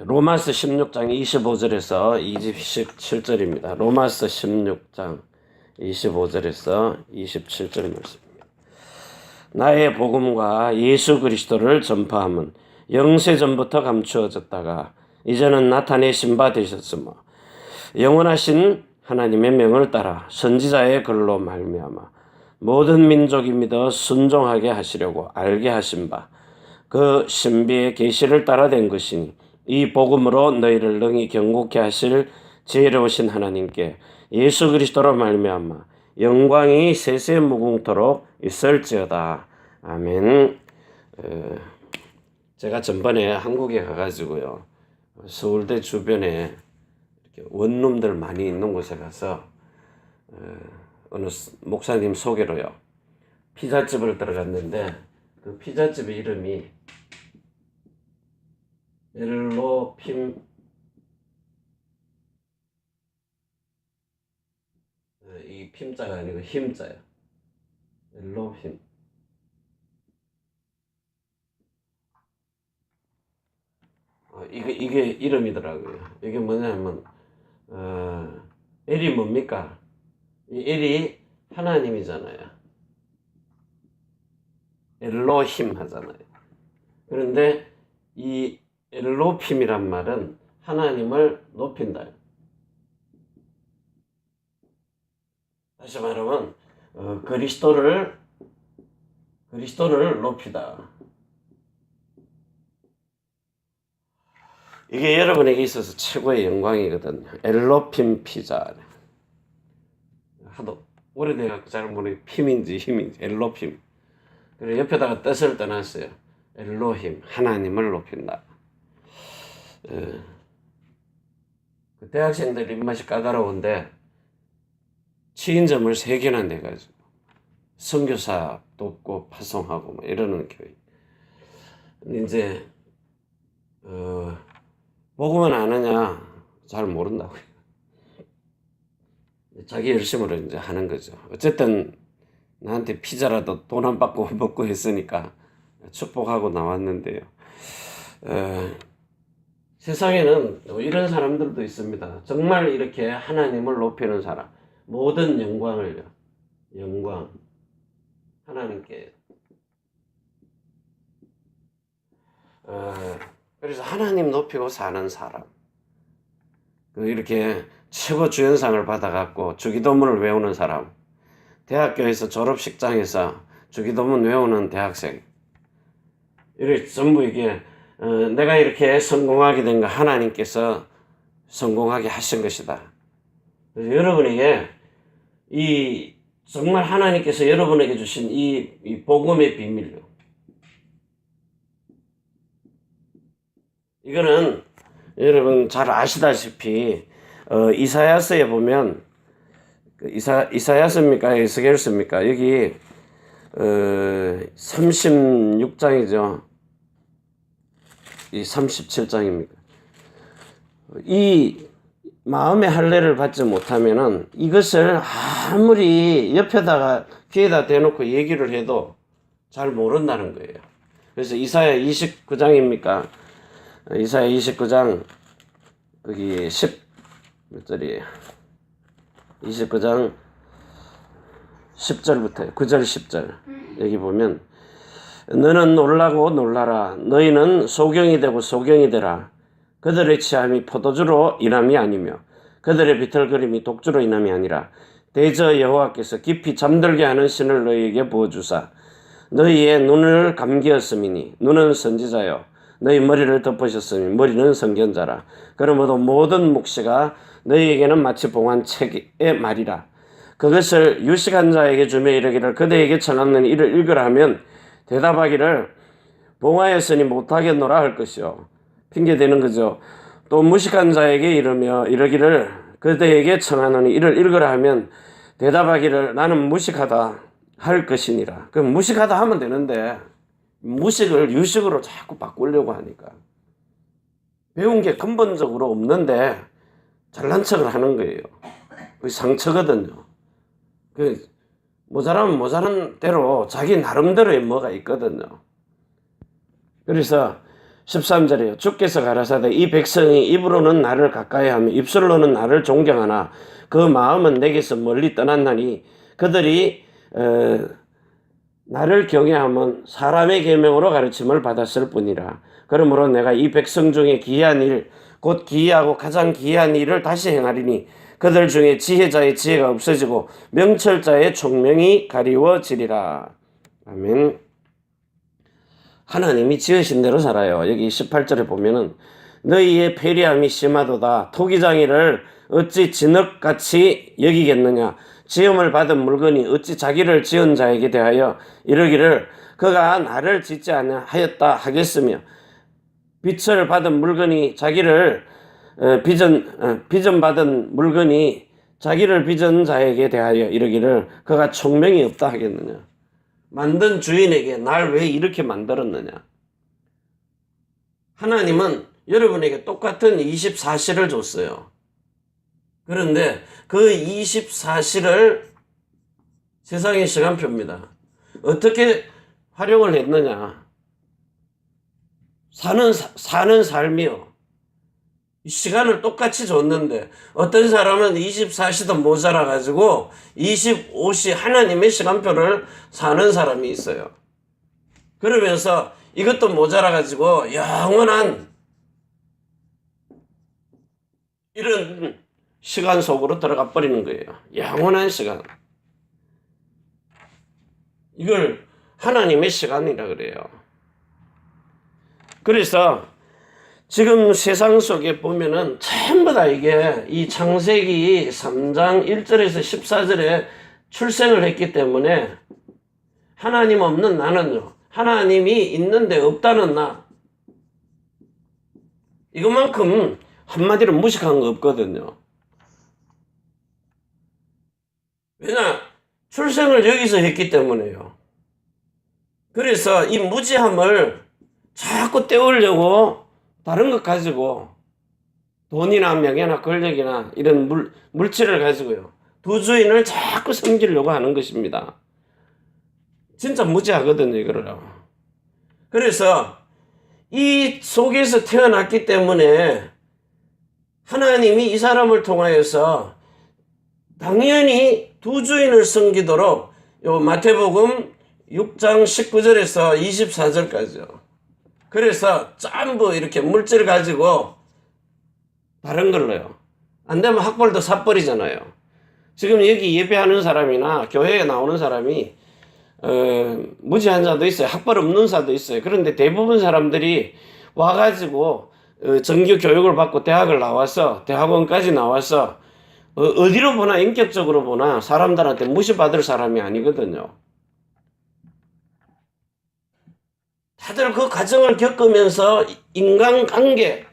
로마서 16장 25절에서 27절입니다. 로마서 16장 25절에서 27절 말씀입니다. 나의 복음과 예수 그리스도를 전파함은 영세전부터 감추어졌다가 이제는 나타내신 바 되셨으며 영원하신 하나님의 명을 따라 선지자의 글로 말미암아 모든 민족이 믿어 순종하게 하시려고 알게 하신 바 그 신비의 계시를 따라 된 것이니 이 복음으로 너희를 능히 경고케 하실 지혜로우신 하나님께 예수 그리스도로 말미암아 영광이 세세 무궁토록 있을지어다. 아멘. 제가 전번에 한국에 가가지고요, 서울대 주변에 이렇게 원룸들 많이 있는 곳에 가서 어느 목사님 소개로요, 피자집을 들어갔는데 그 피자집의 이름이 엘로핌, 이 핌자가 아니고 힘자예요. 엘로힘. 이게 이름이더라고요. 이게 뭐냐면 엘이 뭡니까? 이 엘이 하나님이잖아요. 엘로힘 하잖아요. 그런데 이 엘로핌이란 말은 하나님을 높인다. 다시 말하면 그리스도를 높이다. 이게 여러분에게 있어서 최고의 영광이거든요. 엘로핌 피자. 하도 오래돼서 잘 모르겠어요. 핌인지 힘인지. 엘로핌. 그리고 옆에다가 뜻을 떠났어요. 엘로힘, 하나님을 높인다. 그 대학생들 입맛이 까다로운데 치인점을 3개나 내가지고 선교사 돕고 파송하고 뭐 이러는 교회. 이제 복음은 아느냐 잘 모른다고요. 자기 열심으로 이제 하는 거죠. 어쨌든 나한테 피자라도 돈 안 받고 먹고 했으니까 축복하고 나왔는데요. 세상에는 이런 사람들도 있습니다. 정말 이렇게 하나님을 높이는 사람, 모든 영광을, 영광 하나님께. 그래서 하나님 높이고 사는 사람, 이렇게 최고 주연상을 받아갖고 주기도문을 외우는 사람, 대학교에서 졸업식장에서 주기도문 외우는 대학생, 이렇게 전부 이게 내가 이렇게 성공하게 된 거 하나님께서 성공하게 하신 것이다. 그래서 여러분에게 이 정말 하나님께서 여러분에게 주신 이 복음의 비밀요. 이거는 여러분 잘 아시다시피 이사야서에 보면 이사야서입니까? 에스겔서입니까? 여기 36장이죠. 이 37장입니다. 이 마음의 할례를 받지 못하면은 이것을 아무리 옆에다가 귀에다 대놓고 얘기를 해도 잘 모른다는 거예요. 그래서 이사야 29장입니까? 이사야 29장 거기 10몇 절이에요. 29장 10절부터 9절 10절 여기 보면 너는 놀라고 놀라라. 너희는 소경이 되고 소경이 되라. 그들의 취함이 포도주로 인함이 아니며 그들의 비틀거림이 독주로 인함이 아니라 대저 여호와께서 깊이 잠들게 하는 신을 너희에게 부어주사 너희의 눈을 감기었음이니 눈은 선지자요 너희 머리를 덮으셨으니 머리는 선견자라. 그러므로 모든 묵시가 너희에게는 마치 봉한 책의 말이라. 그것을 유식한 자에게 주며 이르기를 그대에게 전하는 이를 읽으라 하면 대답하기를 봉하였으니 못하겠노라 할 것이요. 핑계대는 거죠. 또 무식한 자에게 이르기를 그대에게 청하노니 이를 읽으라 하면 대답하기를 나는 무식하다 할 것이니라. 그럼 무식하다 하면 되는데 무식을 유식으로 자꾸 바꾸려고 하니까 배운 게 근본적으로 없는데 잘난 척을 하는 거예요. 그게 상처거든요. 모자라면 모자란 대로 자기 나름대로의 뭐가 있거든요. 그래서 13절에요. 주께서 가라사대 이 백성이 입으로는 나를 가까이하며 입술로는 나를 존경하나 그 마음은 내게서 멀리 떠났나니 그들이 나를 경외하면 사람의 계명으로 가르침을 받았을 뿐이라. 그러므로 내가 이 백성 중에 기이한 일, 곧 기이하고 가장 기이한 일을 다시 행하리니 그들 중에 지혜자의 지혜가 없어지고 명철자의 총명이 가리워지리라. 아멘. 하나님이 지으신 대로 살아요. 여기 18절에 보면은 너희의 패리함이 심하도다. 토기장이를 어찌 진흙같이 여기겠느냐. 지음을 받은 물건이 어찌 자기를 지은 자에게 대하여 이르기를 그가 나를 짓지 않았다 하겠으며 빛을 받은 물건이 자기를 빚은 받은 물건이 자기를 빚은 자에게 대하여 이르기를 그가 총명이 없다 하겠느냐. 만든 주인에게 날 왜 이렇게 만들었느냐. 하나님은 여러분에게 똑같은 24시를 줬어요. 그런데 그 24시를 세상의 시간표입니다. 어떻게 활용을 했느냐. 사는 삶이요. 시간을 똑같이 줬는데 어떤 사람은 24시도 모자라가지고 25시 하나님의 시간표를 사는 사람이 있어요. 그러면서 이것도 모자라가지고 영원한 이런 시간 속으로 들어가 버리는 거예요. 영원한 시간. 이걸 하나님의 시간이라 그래요. 그래서 지금 세상 속에 보면은 전부 다 이게 이 창세기 3장 1절에서 14절에 출생을 했기 때문에 하나님 없는 나는요. 하나님이 있는데 없다는 나. 이것만큼 한마디로 무식한 거 없거든요. 왜냐? 출생을 여기서 했기 때문에요. 그래서 이 무지함을 자꾸 떼우려고 다른 것 가지고 돈이나 명예나 권력이나 이런 물질을 가지고요. 두 주인을 자꾸 섬기려고 하는 것입니다. 진짜 무지하거든요, 이거를. 그래서 이 속에서 태어났기 때문에 하나님이 이 사람을 통하여서 당연히 두 주인을 섬기도록 요 마태복음 6장 19절에서 24절까지요. 그래서 전부 이렇게 물질 가지고 다른 걸로요. 안 되면 학벌도 사버리잖아요. 지금 여기 예배하는 사람이나 교회에 나오는 사람이 무지한 자도 있어요. 학벌 없는 자도 있어요. 그런데 대부분 사람들이 와가지고 정규 교육을 받고 대학을 나와서 대학원까지 나와서 어디로 보나 인격적으로 보나 사람들한테 무시받을 사람이 아니거든요. 다들 그 과정을 겪으면서 인간관계에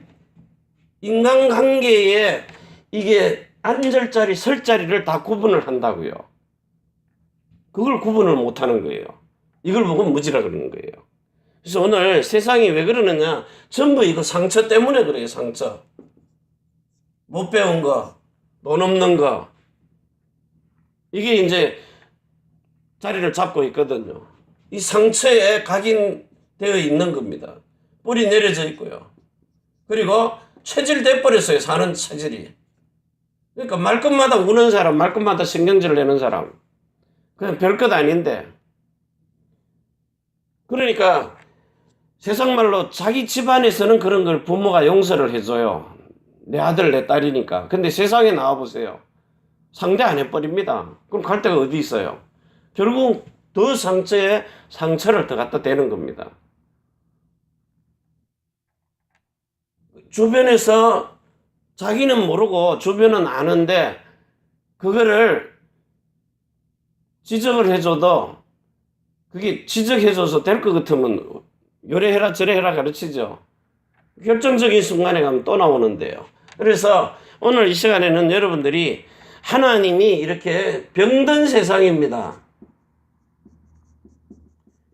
이게 앉을 자리, 설 자리를 다 구분을 한다고요. 그걸 구분을 못하는 거예요. 이걸 보고 무지라 그러는 거예요. 그래서 오늘 세상이 왜 그러느냐? 전부 이거 상처 때문에 그래요. 상처. 못 배운 거, 돈 없는 거. 이게 이제 자리를 잡고 있거든요. 이 상처에 각인되어 있는 겁니다. 뿌리 내려져 있고요. 그리고 체질돼 버렸어요. 사는 체질이. 그러니까 말끝마다 우는 사람, 말끝마다 신경질을 내는 사람. 그냥 별것 아닌데. 그러니까 세상 말로 자기 집안에서는 그런 걸 부모가 용서를 해줘요. 내 아들, 내 딸이니까. 근데 세상에 나와보세요. 상대 안 해버립니다. 그럼 갈 데가 어디 있어요? 결국 더 상처에 상처를 더 갖다 대는 겁니다. 주변에서 자기는 모르고 주변은 아는데 그거를 지적을 해줘도 그게 지적해줘서 될 것 같으면 요래해라 저래해라 가르치죠. 결정적인 순간에 가면 또 나오는데요. 그래서 오늘 이 시간에는 여러분들이 하나님이 이렇게 병든 세상입니다.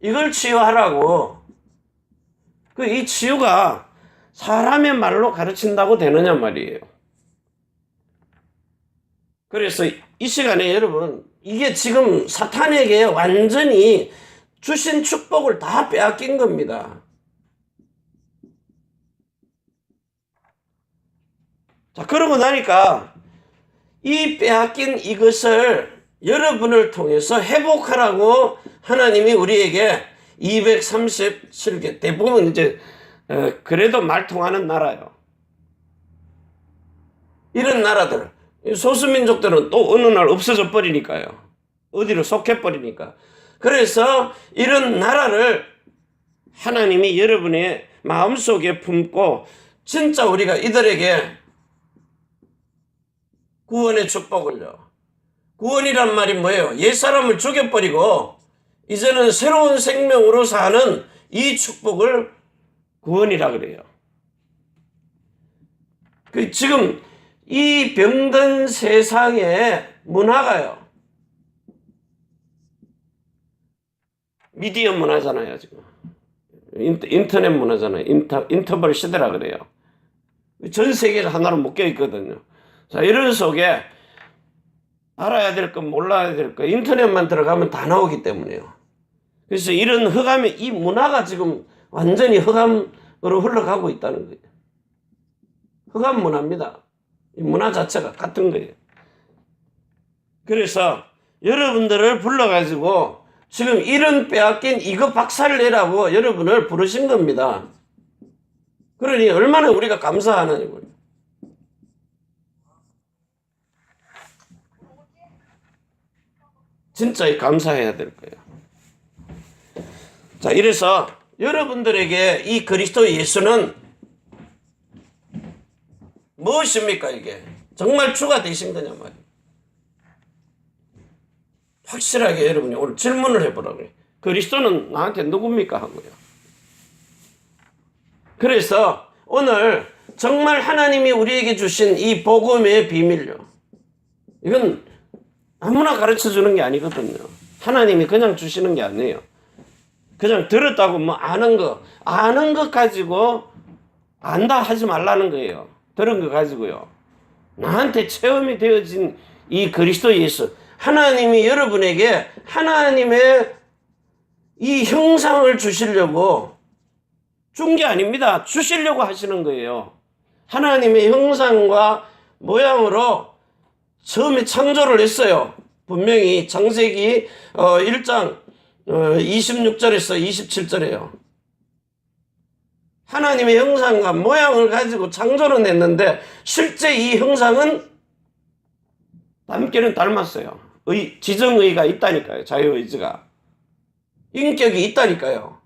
이걸 치유하라고. 이 치유가 사람의 말로 가르친다고 되느냐 말이에요. 그래서 이 시간에 여러분 이게 지금 사탄에게 완전히 주신 축복을 다 빼앗긴 겁니다. 자, 그러고 나니까 이 빼앗긴 이것을 여러분을 통해서 회복하라고 하나님이 우리에게 237개, 대부분 이제 그래도 말 통하는 나라요. 이런 나라들, 소수민족들은 또 어느 날 없어져 버리니까요. 어디로 속해 버리니까. 그래서 이런 나라를 하나님이 여러분의 마음속에 품고 진짜 우리가 이들에게 구원의 축복을요. 구원이란 말이 뭐예요? 옛사람을 죽여버리고 이제는 새로운 생명으로 사는 이 축복을 구원이라 그래요. 지금 이 병든 세상의 문화가요. 미디어 문화잖아요, 지금. 인터넷 문화잖아요. 인터벌 시대라 그래요. 전 세계가 하나로 묶여 있거든요. 자, 이런 속에 알아야 될 거, 몰라야 될 거, 인터넷만 들어가면 다 나오기 때문에요. 그래서 이런 흑암의 이 문화가 지금 완전히 흑암으로 흘러가고 있다는 거예요. 흑암 문화입니다. 이 문화 자체가 같은 거예요. 그래서 여러분들을 불러가지고 지금 이런 빼앗긴 이거 박살내라고 여러분을 부르신 겁니다. 그러니 얼마나 우리가 감사하느냐고요. 진짜 감사해야 될 거예요. 자, 이래서 여러분들에게 이 그리스도 예수는 무엇입니까, 이게? 정말 주가 되신 거냐 말이에요. 확실하게 여러분이 오늘 질문을 해보라고요. 그리스도는 나한테 누굽니까? 하고요. 그래서 오늘 정말 하나님이 우리에게 주신 이 복음의 비밀요. 이건 아무나 가르쳐 주는 게 아니거든요. 하나님이 그냥 주시는 게 아니에요. 그냥 들었다고 뭐 아는 것 가지고 안다 하지 말라는 거예요. 들은 거 가지고요. 나한테 체험이 되어진 이 그리스도 예수. 하나님이 여러분에게 하나님의 이 형상을 주시려고 준 게 아닙니다. 주시려고 하시는 거예요. 하나님의 형상과 모양으로 처음에 창조를 했어요. 분명히 창세기 1장 26절에서 27절에요. 하나님의 형상과 모양을 가지고 창조를 했는데 실제 이 형상은 닮기는 닮았어요. 지정의가 있다니까요. 자유의지가. 인격이 있다니까요.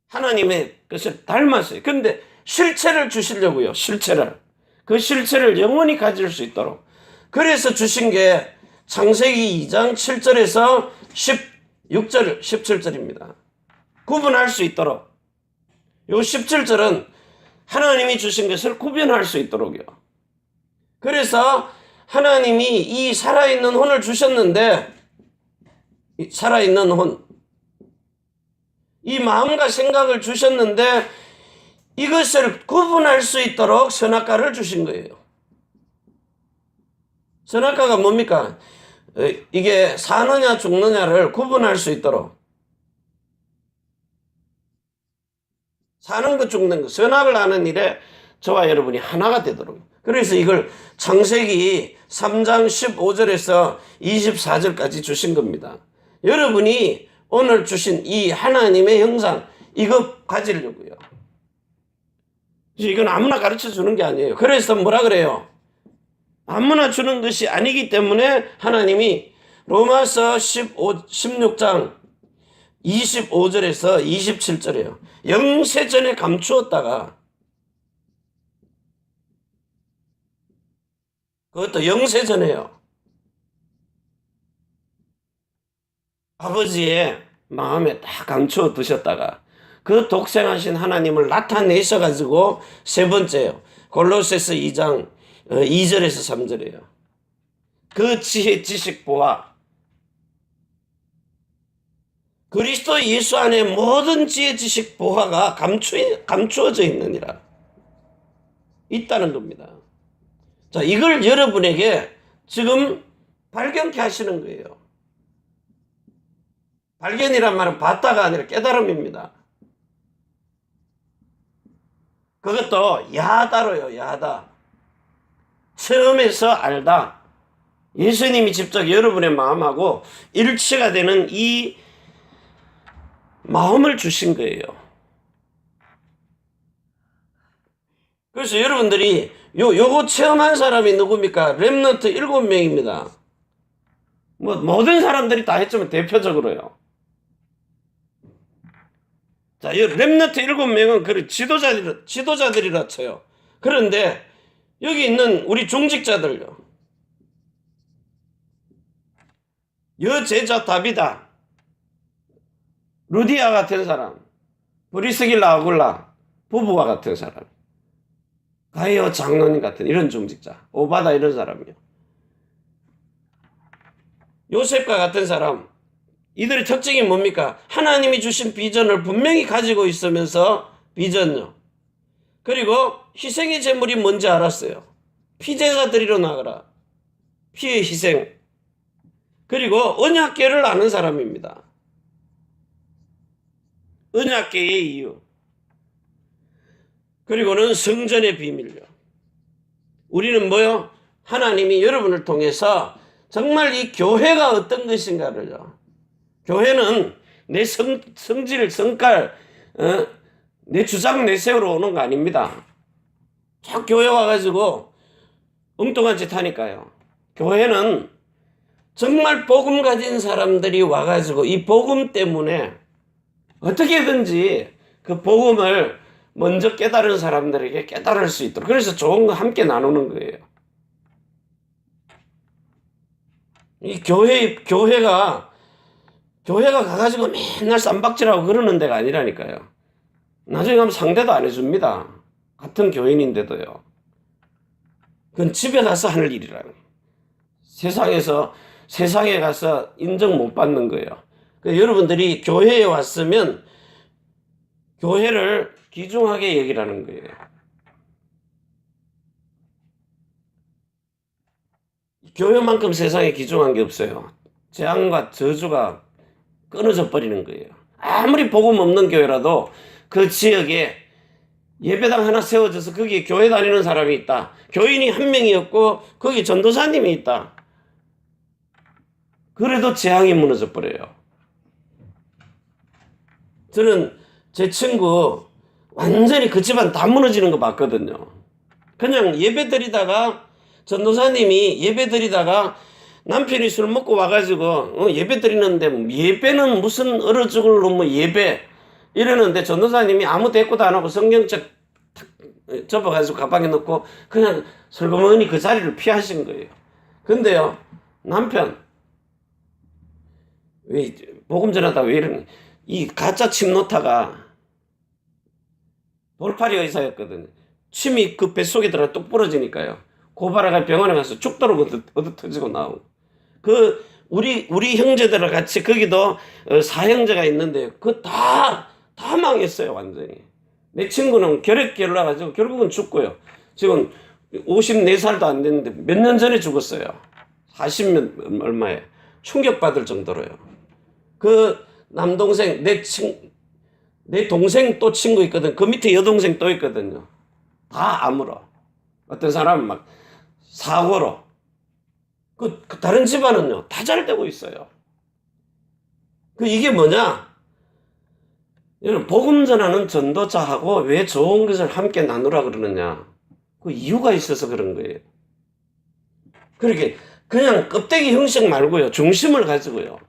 하나님의 것을 닮았어요. 그런데 실체를 주시려고요. 실체를. 그 실체를 영원히 가질 수 있도록. 그래서 주신 게 창세기 2장 7절에서 16절, 17절입니다. 구분할 수 있도록. 요 17절은 하나님이 주신 것을 구별할 수 있도록요. 그래서 하나님이 이 살아있는 혼을 주셨는데, 살아있는 혼, 이 마음과 생각을 주셨는데 이것을 구분할 수 있도록 선악과를 주신 거예요. 선악과가 뭡니까? 이게 사느냐 죽느냐를 구분할 수 있도록. 사는 것 죽는 것, 선악을 하는 일에 저와 여러분이 하나가 되도록. 그래서 이걸 창세기 3장 15절에서 24절까지 주신 겁니다. 여러분이 오늘 주신 이 하나님의 형상, 이거 가지려고요. 이건 아무나 가르쳐 주는 게 아니에요. 그래서 뭐라 그래요? 아무나 주는 것이 아니기 때문에 하나님이 로마서 16장 25절에서 27절이에요. 영세전에 감추었다가, 그것도 영세전에요. 아버지의 마음에 다 감추어 두셨다가 그 독생하신 하나님을 나타내셔가지고 세 번째요. 골로새서 2장 2절에서 3절이에요. 그 지혜 지식 보아 그리스도 예수 안에 모든 지혜 지식 보화가 감추어져 있느니라. 있다는 겁니다. 자, 이걸 여러분에게 지금 발견케 하시는 거예요. 발견이란 말은 봤다가 아니라 깨달음입니다. 그것도 야다로요. 야다. 처음에서 알다. 예수님이 직접 여러분의 마음하고 일치가 되는 이 마음을 주신 거예요. 그래서 여러분들이 요거 체험한 사람이 누굽니까? 렘넌트 7명입니다. 뭐 모든 사람들이 다 했지만 대표적으로요. 자, 이 렘넌트 7명은 그 지도자들이라 쳐요. 그런데 여기 있는 우리 중직자들요. 여제자 다비다, 루디아 같은 사람, 브리스길라 아굴라 부부와 같은 사람, 가이오 장로님 같은 이런 중직자, 오바다 이런 사람이요. 요셉과 같은 사람, 이들의 특징이 뭡니까? 하나님이 주신 비전을 분명히 가지고 있으면서 비전요. 그리고 희생의 제물이 뭔지 알았어요. 피제사 드리러 나가라. 피의 희생. 그리고 언약궤를 아는 사람입니다. 언약궤의 이유. 그리고는 성전의 비밀요. 우리는 뭐요? 하나님이 여러분을 통해서 정말 이 교회가 어떤 것인가를요. 교회는 내 성질, 성깔, 내 주장 내세우러 오는 거 아닙니다. 자, 교회 와가지고 엉뚱한 짓 하니까요. 교회는 정말 복음 가진 사람들이 와가지고 이 복음 때문에 어떻게든지 그 복음을 먼저 깨달은 사람들에게 깨달을 수 있도록, 그래서 좋은 거 함께 나누는 거예요. 이 교회가 가가지고 맨날 쌈박질하고 그러는 데가 아니라니까요. 나중에 가면 상대도 안 해줍니다. 같은 교인인데도요. 그건 집에 가서 하는 일이라는. 세상에 가서 인정 못 받는 거예요. 그러니까 여러분들이 교회에 왔으면 교회를 귀중하게 여기라는 거예요. 교회만큼 세상에 귀중한 게 없어요. 재앙과 저주가 끊어져 버리는 거예요. 아무리 복음 없는 교회라도 그 지역에 예배당 하나 세워져서 거기에 교회 다니는 사람이 있다. 교인이 한 명이었고 거기 전도사님이 있다. 그래도 재앙이 무너져 버려요. 저는 제 친구 완전히 그 집안 다 무너지는 거 봤거든요. 그냥 예배 드리다가 전도사님이 예배 드리다가 남편이 술 먹고 와가지고 예배 드리는데 예배는 무슨 얼어 죽을 놈의 예배 이러는데 전도사님이 아무 대꾸도 안 하고 성경책 접어가지고 가방에 넣고 그냥 슬그머니 그 자리를 피하신 거예요. 근데요, 남편 왜 복음 전하다 왜 이러니, 이 가짜 침노타가 돌팔이 의사였거든요. 침이 그 뱃속에 들어가 뚝 부러지니까요. 고발하가 병원에 가서 죽도록 얻어 터지고 나오고. 우리 형제들과 같이 거기도 사형제가 있는데 다 망했어요, 완전히. 내 친구는 결핵 올라가지고 결국은 죽고요. 지금 54살도 안 됐는데 몇 년 전에 죽었어요. 40년 얼마에. 충격받을 정도로요. 그 남동생, 내 동생 또 친구 있거든. 그 밑에 여동생 또 있거든요. 다 암으로. 어떤 사람은 막 사고로. 그 다른 집안은요, 다 잘 되고 있어요. 이게 뭐냐? 여러분, 복음 전하는 전도자하고 왜 좋은 것을 함께 나누라 그러느냐? 그 이유가 있어서 그런 거예요. 그렇게 그냥 껍데기 형식 말고요, 중심을 가지고요.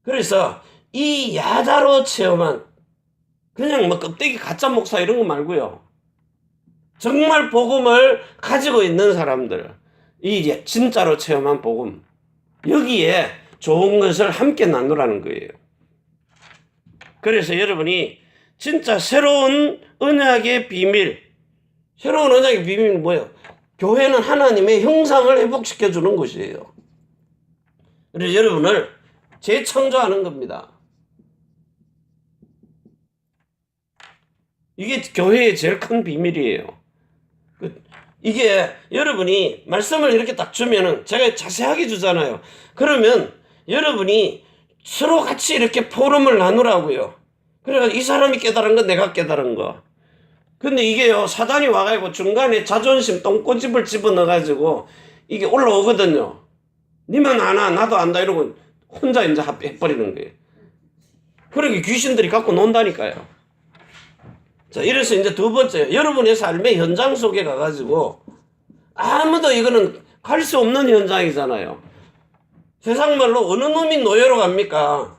그래서 이 야다로 체험한, 그냥 뭐 껍데기 가짜 목사 이런 거 말고요, 정말 복음을 가지고 있는 사람들, 이 진짜로 체험한 복음, 여기에 좋은 것을 함께 나누라는 거예요. 그래서 여러분이 진짜 새로운 언약의 비밀, 새로운 언약의 비밀은 뭐예요? 교회는 하나님의 형상을 회복시켜주는 곳이에요. 그래서 여러분을 재창조하는 겁니다. 이게 교회의 제일 큰 비밀이에요. 이게 여러분이 말씀을 이렇게 딱 주면은 제가 자세하게 주잖아요. 그러면 여러분이 서로 같이 이렇게 포럼을 나누라고요. 그래가지고 이 사람이 깨달은 거 내가 깨달은 거. 근데 이게요, 사단이 와가지고 중간에 자존심 똥꼬집을 집어넣어가지고 이게 올라오거든요. 니만 아나 나도 안다 이러고 혼자 이제 해버리는 거예요. 그러게 귀신들이 갖고 논다니까요. 자, 이래서 이제 두 번째, 여러분의 삶의 현장 속에 가가지고 아무도 이거는 갈 수 없는 현장이잖아요. 세상 말로 어느 놈이 노예로 갑니까?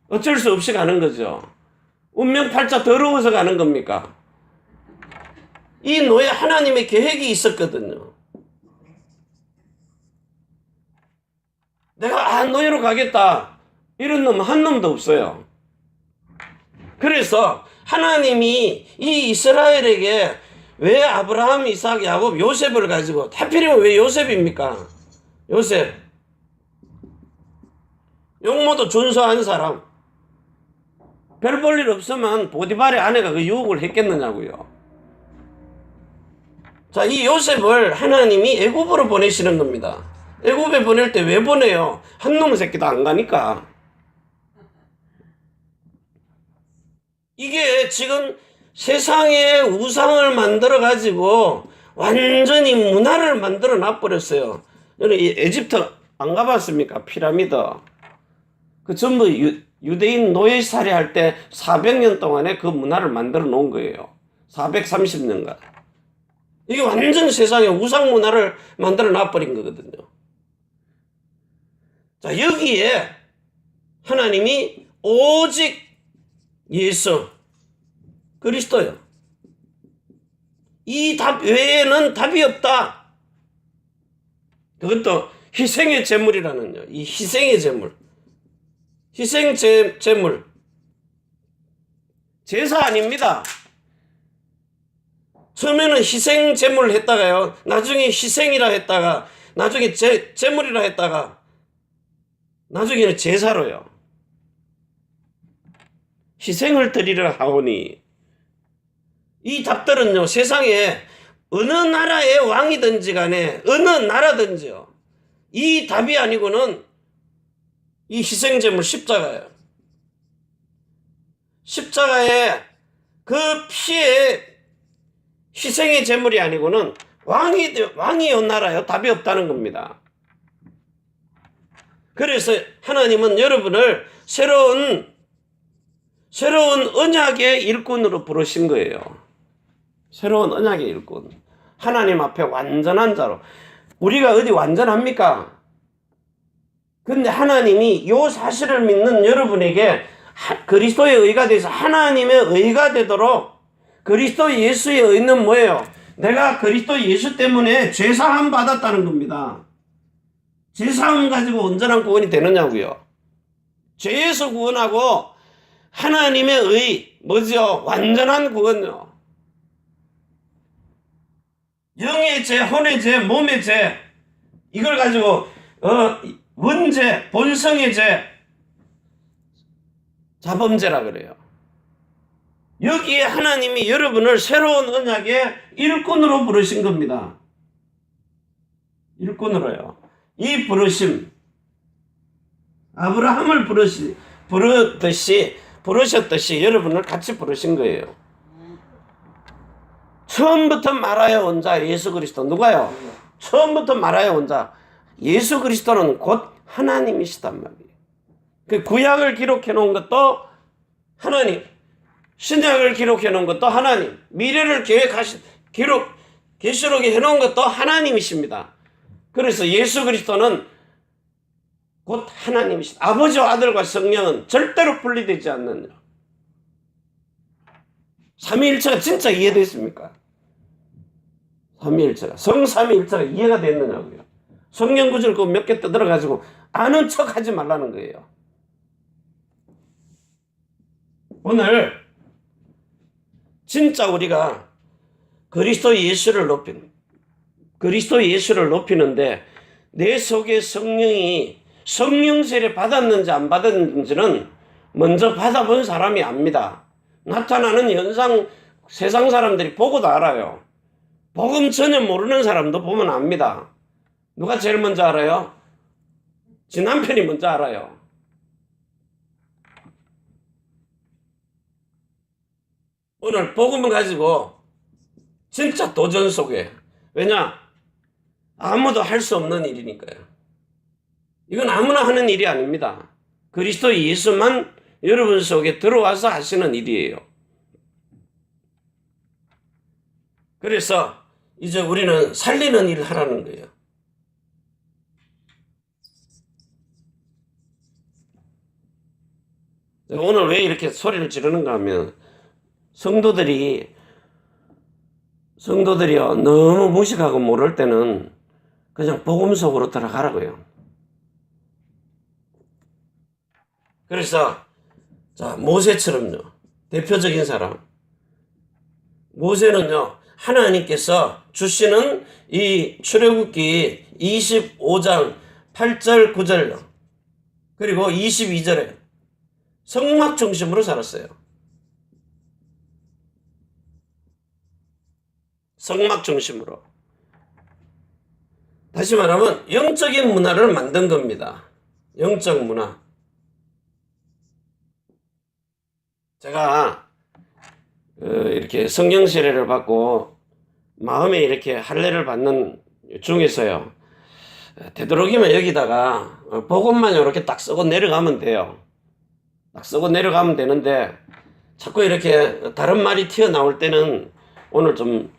어쩔 수 없이 가는 거죠. 운명팔자 더러워서 가는 겁니까? 이 노예 하나님의 계획이 있었거든요. 내가 노예로 가겠다 이런 놈 한 놈도 없어요. 그래서 하나님이 이 이스라엘에게 왜 아브라함, 이삭, 야곱, 요셉을 가지고 하필이면 왜 요셉입니까? 요셉 용모도 준수한 사람, 별 볼 일 없으면 보디발의 아내가 그 유혹을 했겠느냐고요. 자, 이 요셉을 하나님이 애굽으로 보내시는 겁니다. 애굽에 보낼 때 왜 보내요? 한 놈의 새끼도 안 가니까. 이게 지금 세상에 우상을 만들어 가지고 완전히 문화를 만들어 놔버렸어요. 여러분 에집트 안 가봤습니까? 피라미드. 그 전부 유대인 노예살이 할 때 400년 동안에 그 문화를 만들어 놓은 거예요. 430년간. 이게 완전 세상에 우상 문화를 만들어 놔버린 거거든요. 자, 여기에 하나님이 오직 예수 그리스도요. 이 답 외에는 답이 없다. 그것도 희생의 제물이라는요. 이 희생의 제물. 희생 제물. 제사 아닙니다. 처음에는 희생 제물을 했다가요. 나중에 희생이라 했다가 나중에 제물이라 했다가 나중에는 제사로요. 희생을 드리려 하오니 이 답들은요, 세상에 어느 나라의 왕이든지 간에 어느 나라든지요, 이 답이 아니고는 이 희생제물 십자가예요. 십자가에 그 피에 희생의 제물이 아니고는 왕이요 나라요 답이 없다는 겁니다. 그래서 하나님은 여러분을 새로운 언약의 일꾼으로 부르신 거예요. 새로운 언약의 일꾼. 하나님 앞에 완전한 자로. 우리가 어디 완전합니까? 근데 하나님이 이 사실을 믿는 여러분에게 그리스도의 의가 돼서 하나님의 의가 되도록, 그리스도 예수의 의는 뭐예요? 내가 그리스도 예수 때문에 죄사함 받았다는 겁니다. 죄사함 가지고 온전한 구원이 되느냐고요. 죄에서 구원하고 하나님의 의, 뭐죠? 완전한 구원요. 영의 죄, 혼의 죄, 몸의 죄, 이걸 가지고 원죄, 본성의 죄, 자범죄라 그래요. 여기에 하나님이 여러분을 새로운 언약의 일꾼으로 부르신 겁니다. 일꾼으로요. 이 부르심, 아브라함을 부르셨듯이 여러분을 같이 부르신 거예요. 처음부터 말하여 온 자 예수 그리스도. 누가요? 처음부터 말하여 온 자 예수 그리스도는 곧 하나님이시단 말이에요. 그 구약을 기록해 놓은 것도 하나님, 신약을 기록해 놓은 것도 하나님, 미래를 계시록에 해 놓은 것도 하나님이십니다. 그래서 예수 그리스도는 곧 하나님이시다. 아버지와 아들과 성령은 절대로 분리되지 않는 삼위일체가 진짜 이해됐습니까? 삼위일체가, 성삼위일체가 이해가 됐느냐고요. 성경 구절 그 몇 개 떠들어가지고 아는 척 하지 말라는 거예요. 오늘 진짜 우리가 그리스도 예수를 높이는데 내 속에 성령이 성령 세례 받았는지 안 받았는지는 먼저 받아본 사람이 압니다. 나타나는 현상 세상 사람들이 보고도 알아요. 복음 전혀 모르는 사람도 보면 압니다. 누가 제일 먼저 알아요? 지 남편이 먼저 알아요. 오늘 복음을 가지고 진짜 도전 속에, 왜냐? 아무도 할 수 없는 일이니까요. 이건 아무나 하는 일이 아닙니다. 그리스도 예수만 여러분 속에 들어와서 하시는 일이에요. 그래서 이제 우리는 살리는 일을 하라는 거예요. 오늘 왜 이렇게 소리를 지르는가 하면 성도들이요 너무 무식하고 모를 때는 그냥 복음 속으로 들어가라고요. 그래서 자, 모세처럼요, 대표적인 사람, 모세는요 하나님께서 주시는 이 출애굽기 25장 8절 9절 그리고 22절에 성막 중심으로 살았어요. 성막 중심으로. 다시 말하면 영적인 문화를 만든 겁니다. 영적 문화. 제가 이렇게 성령 세례를 받고 마음에 이렇게 할례를 받는 중에서요, 되도록이면 여기다가 복음만 이렇게 딱 쓰고 내려가면 돼요. 딱 쓰고 내려가면 되는데 자꾸 이렇게 다른 말이 튀어나올 때는 오늘 좀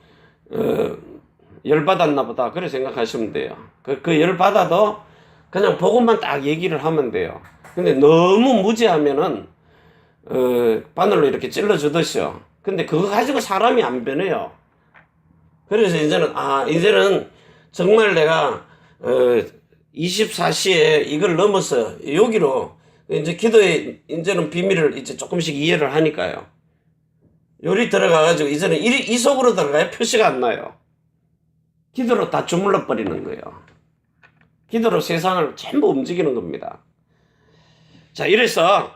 열받았나 보다 그렇게 생각하시면 돼요. 그 열받아도 그냥 복음만 딱 얘기를 하면 돼요. 근데 너무 무지하면은 바늘로 이렇게 찔러주듯이요. 근데 그거 가지고 사람이 안 변해요. 그래서 이제는 정말 내가 24시에 이걸 넘어서 여기로 이제 기도의 이제는 비밀을 이제 조금씩 이해를 하니까요. 요리 들어가가지고 이제는 이 속으로 들어가야 표시가 안 나요. 기도로 다 주물러 버리는 거예요. 기도로 세상을 전부 움직이는 겁니다. 자, 이래서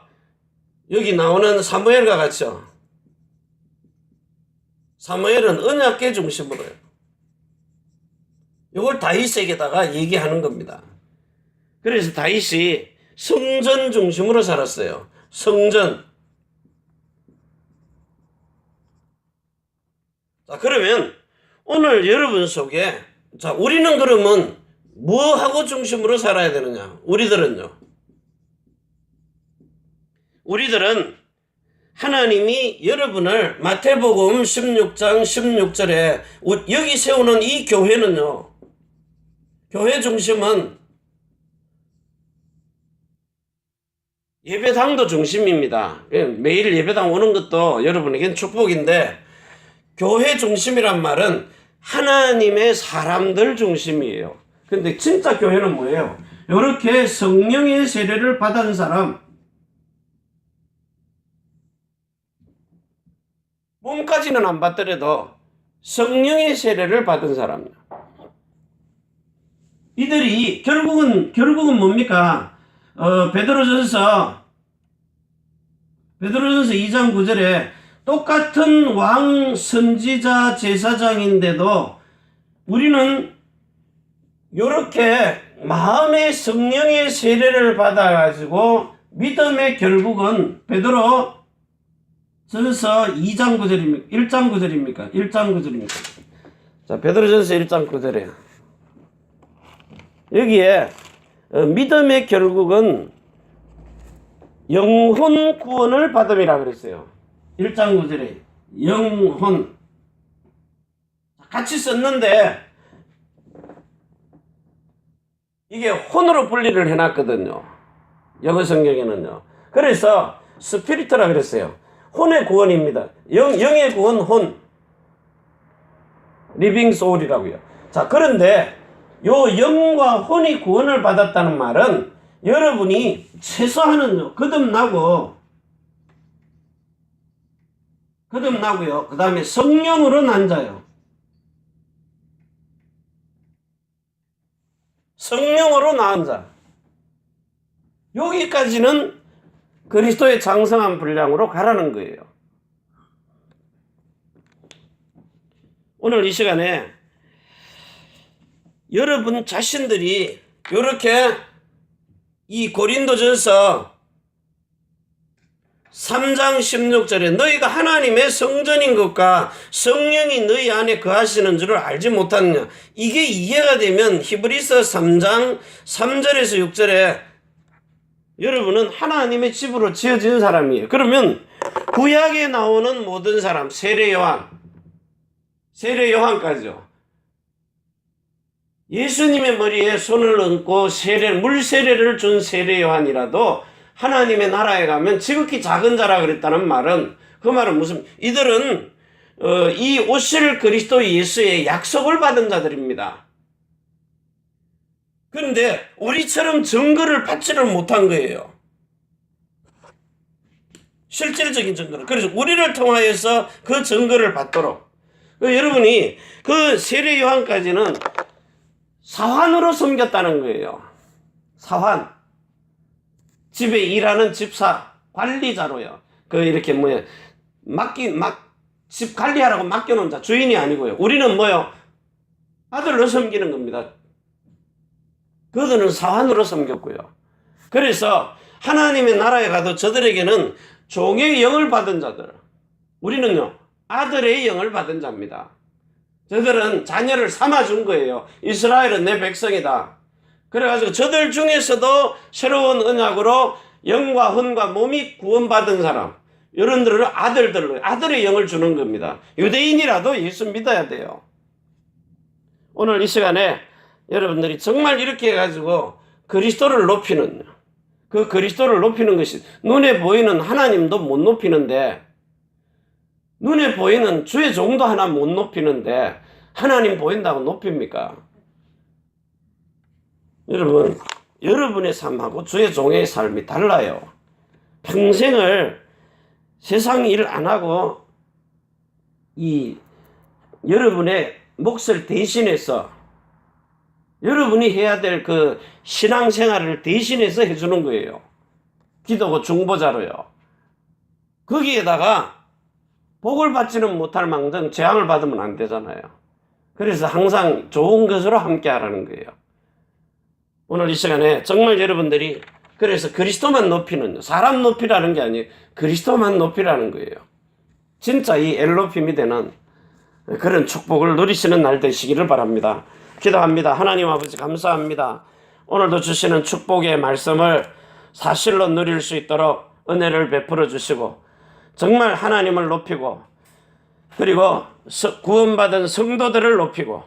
여기 나오는 사무엘과 같이요, 사무엘은 언약궤 중심으로요. 이걸 다윗에게다가 얘기하는 겁니다. 그래서 다윗이 성전 중심으로 살았어요. 성전. 자, 그러면 오늘 여러분 속에, 자, 우리는 그러면 뭐하고 중심으로 살아야 되느냐? 우리들은 하나님이 여러분을 마태복음 16장 16절에 여기 세우는 이 교회는요, 교회 중심은 예배당도 중심입니다. 매일 예배당 오는 것도 여러분에겐 축복인데, 교회 중심이란 말은 하나님의 사람들 중심이에요. 근데 진짜 교회는 뭐예요? 이렇게 성령의 세례를 받은 사람, 몸까지는 안 받더라도 성령의 세례를 받은 사람, 이들이 결국은 뭡니까? 베드로전서 2장 9절에 똑같은 왕, 선지자, 제사장인데도 우리는 이렇게 마음의 성령의 세례를 받아가지고 믿음의 결국은 베드로 전서 2장 9절입니까? 1장 9절입니까? 1장 9절입니까? 자, 베드로전서 1장 9절에 여기에 믿음의 결국은 영혼 구원을 받음이라 그랬어요. 1장 9절에 영혼 같이 썼는데 이게 혼으로 분리를 해놨거든요. 영어 성경에는요. 그래서 스피리트라 그랬어요. 혼의 구원입니다. 영의 구원, 혼. 리빙 소울이라고요. 자, 그런데 요 영과 혼이 구원을 받았다는 말은 여러분이 최소한은요, 거듭나고요. 그 다음에 성령으로 난 자요. 성령으로 낳은 자. 여기까지는 그리스도의 장성한 분량으로 가라는 거예요. 오늘 이 시간에 여러분 자신들이 이렇게 이 고린도전서 3장 16절에 너희가 하나님의 성전인 것과 성령이 너희 안에 거하시는 줄을 알지 못하느냐. 이게 이해가 되면 히브리서 3장 3절에서 6절에 여러분은 하나님의 집으로 지어진 사람이에요. 그러면 구약에 나오는 모든 사람, 세례 요한까지요. 예수님의 머리에 손을 얹고 물 세례를 준 세례 요한이라도 하나님의 나라에 가면 지극히 작은 자라 그랬다는 말은, 그 말은 무슨, 이들은 이 오실 그리스도 예수의 약속을 받은 자들입니다. 그런데 우리처럼 증거를 받지를 못한 거예요. 실질적인 증거를. 그래서 우리를 통하여서 그 증거를 받도록. 여러분이 그 세례 요한까지는 사환으로 섬겼다는 거예요. 사환. 집에 일하는 집사, 관리자로요. 이렇게 집 관리하라고 맡겨놓은 자, 주인이 아니고요. 우리는 아들로 섬기는 겁니다. 그들은 사환으로 섬겼고요. 그래서 하나님의 나라에 가도 저들에게는 종의 영을 받은 자들, 우리는요, 아들의 영을 받은 자입니다. 저들은 자녀를 삼아준 거예요. 이스라엘은 내 백성이다. 그래가지고 저들 중에서도 새로운 언약으로 영과 혼과 몸이 구원받은 사람, 여러분들은 아들의 영을 주는 겁니다. 유대인이라도 예수 믿어야 돼요. 오늘 이 시간에 여러분들이 정말 이렇게 해가지고 그리스도를 높이는, 그 그리스도를 높이는 것이, 눈에 보이는 하나님도 못 높이는데, 눈에 보이는 주의 종도 하나 못 높이는데 하나님 보인다고 높입니까? 여러분, 여러분의 삶하고 주의 종의 삶이 달라요. 평생을 세상 일 안 하고 여러분의 몫을 대신해서, 여러분이 해야 될 그 신앙생활을 대신해서 해주는 거예요. 기도고 중보자로요. 거기에다가 복을 받지는 못할 망정 재앙을 받으면 안 되잖아요. 그래서 항상 좋은 것으로 함께 하라는 거예요. 오늘 이 시간에 정말 여러분들이 그래서 그리스도만 높이는, 사람 높이라는 게 아니에요. 그리스도만 높이라는 거예요. 진짜 이 엘로힘이 되는 그런 축복을 누리시는 날 되시기를 바랍니다. 기도합니다. 하나님 아버지 감사합니다. 오늘도 주시는 축복의 말씀을 사실로 누릴 수 있도록 은혜를 베풀어 주시고, 정말 하나님을 높이고, 그리고 구원받은 성도들을 높이고,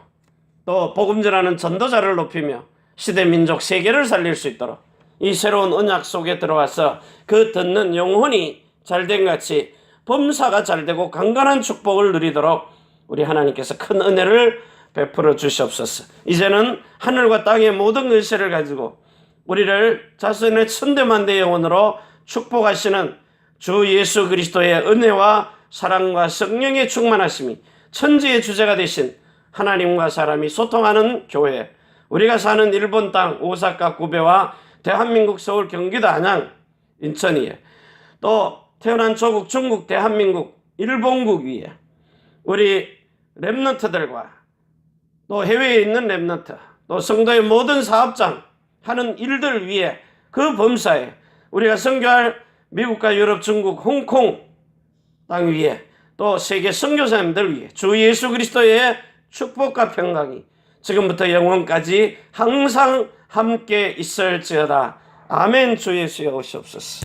또 복음 전하는 전도자를 높이며 시대 민족 세계를 살릴 수 있도록 이 새로운 언약 속에 들어와서 그 듣는 영혼이 잘된 같이 범사가 잘되고 강건한 축복을 누리도록 우리 하나님께서 큰 은혜를 베풀어 주시옵소서. 이제는 하늘과 땅의 모든 권세를 가지고 우리를 자신의 천대만대 영혼으로 축복하시는 주 예수 그리스도의 은혜와 사랑과 성령의 충만하심이 천지의 주제가 되신 하나님과 사람이 소통하는 교회, 우리가 사는 일본 땅 오사카 구베와 대한민국 서울 경기도 안양 인천 위에, 또 태어난 조국 중국 대한민국 일본국 위에 우리 렘넌트들과 또 해외에 있는 렘넌트, 또 성도의 모든 사업장 하는 일들 위에, 그 범사에 우리가 선교할 미국과 유럽, 중국, 홍콩 땅 위에, 또 세계 선교사님들 위에 주 예수 그리스도의 축복과 평강이 지금부터 영원까지 항상 함께 있을지어다. 아멘. 주 예수여 오시옵소서.